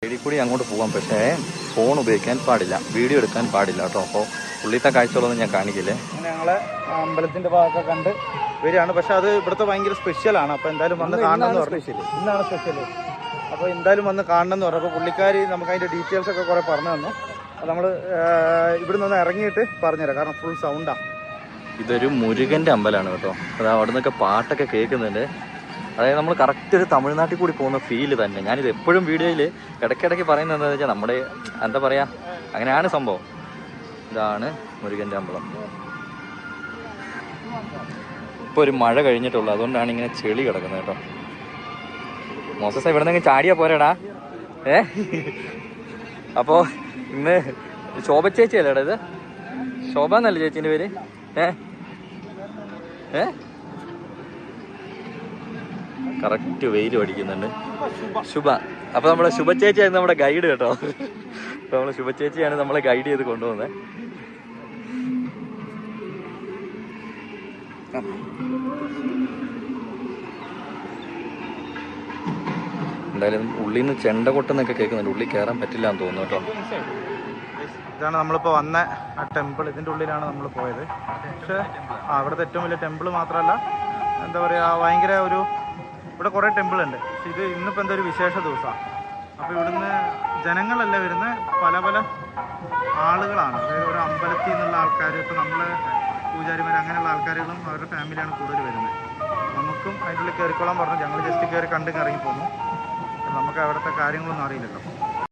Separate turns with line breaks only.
സൈഡിൽ കൂടി അങ്ങോട്ട് പോകാം, പക്ഷേ ഫോൺ ഉപയോഗിക്കാൻ പാടില്ല, വീഡിയോ എടുക്കാൻ പാടില്ല കേട്ടോ. അപ്പോൾ ഉള്ളിലത്തെ കാഴ്ചകളൊന്നും ഞാൻ കാണിക്കില്ലേ. അങ്ങനെ ഞങ്ങൾ അമ്പലത്തിൻ്റെ ഭാഗമൊക്കെ കണ്ട് വരികയാണ്. പക്ഷെ അത് ഇവിടുത്തെ ഭയങ്കര സ്പെഷ്യലാണ്. അപ്പോൾ എന്തായാലും വന്ന് കാണണമെന്ന് പറഞ്ഞു. ഇന്നാണ് സ്പെഷ്യൽ. അപ്പോൾ എന്തായാലും വന്ന് കാണണമെന്ന് പറഞ്ഞു. അപ്പോൾ പുള്ളിക്കാരി നമുക്ക് അതിൻ്റെ ഡീറ്റെയിൽസൊക്കെ കുറേ പറഞ്ഞു തന്നു. അപ്പോൾ നമ്മൾ ഇവിടെ നിന്ന് ഇറങ്ങിയിട്ട് പറഞ്ഞുതരാം, കാരണം ഫുൾ സൗണ്ടാണ്. ഇതൊരു മുരുകൻ്റെ അമ്പലമാണ് കേട്ടോ. അത് അവിടെ നിന്നൊക്കെ പാട്ടൊക്കെ കേൾക്കുന്നുണ്ട്. അതായത് നമ്മൾ കറക്റ്റ് ഒരു തമിഴ്നാട്ടിൽ കൂടി പോകുന്ന ഫീല് തന്നെ. ഞാനിത് എപ്പോഴും വീഡിയോയിൽ ഇടയ്ക്കിടയ്ക്ക് പറയുന്നത് എന്താണെന്ന് വെച്ചാൽ നമ്മുടെ എന്താ പറയുക, അങ്ങനെയാണ് സംഭവം. ഇതാണ് മുരുകൻ്റെ അമ്പലം. ഇപ്പോൾ ഒരു മഴ കഴിഞ്ഞിട്ടുള്ളൂ, അതുകൊണ്ടാണ് ഇങ്ങനെ ചെളി കിടക്കുന്നത് കേട്ടോ. മോസസ് ഇവിടെ നിന്ന് ചാടിയാ പോരാടാ. അപ്പോൾ ഇന്ന് ശോഭ ചേച്ചിയല്ലേടാ ഇത്? ശോഭ എന്നല്ലേ ചേച്ചീൻ്റെ പേര്? കറക്റ്റ് വെയിൽ അടിക്കുന്നുണ്ട്. ശുഭ. അപ്പോൾ നമ്മുടെ ശുഭ ചേച്ചിയായിരുന്നു നമ്മുടെ ഗൈഡ് കേട്ടോ. അപ്പോൾ നമ്മൾ ശുഭ ചേച്ചിയാണ് നമ്മളെ ഗൈഡ് ചെയ്ത് കൊണ്ടുപോകുന്നത്. എന്തായാലും ഉള്ളിൽ നിന്ന് ചെണ്ട കൊട്ടെന്നൊക്കെ കേൾക്കുന്നുണ്ട്. ഉള്ളിൽ കയറാൻ പറ്റില്ല എന്ന് തോന്നുന്നു കേട്ടോ. ഇതാണ് നമ്മളിപ്പോൾ വന്ന ആ ടെമ്പിൾ. ഇതിൻ്റെ ഉള്ളിലാണ് നമ്മൾ പോയത്. പക്ഷേ അവിടുത്തെ ഏറ്റവും വലിയ ടെമ്പിൾ മാത്രമല്ല, എന്താ പറയുക, ഭയങ്കര ഒരു ഇവിടെ കുറേ ടെമ്പിൾ ഉണ്ട്. പക്ഷേ ഇത് ഇന്നിപ്പോൾ എന്തൊരു വിശേഷ ദിവസമാണ്. അപ്പോൾ ഇവിടുന്ന് ജനങ്ങളല്ല വരുന്നത്, പല പല ആളുകളാണ്. അതായത് ഒരു അമ്പലത്തിൽ നിന്നുള്ള ആൾക്കാർ, ഇപ്പോൾ നമ്മൾ പൂജാരിമാർ അങ്ങനെയുള്ള ആൾക്കാരുകളും അവരുടെ ഫാമിലിയാണ് കൂടുതൽ വരുന്നത്. നമുക്കും അതിൻ്റെ കയറിക്കോളാൻ പറഞ്ഞു. ഞങ്ങൾ ജസ്റ്റ് കയറി കണ്ട് ഇറങ്ങി പോന്നു. നമുക്ക് അവിടുത്തെ കാര്യങ്ങളൊന്നും അറിയില്ലല്ലോ.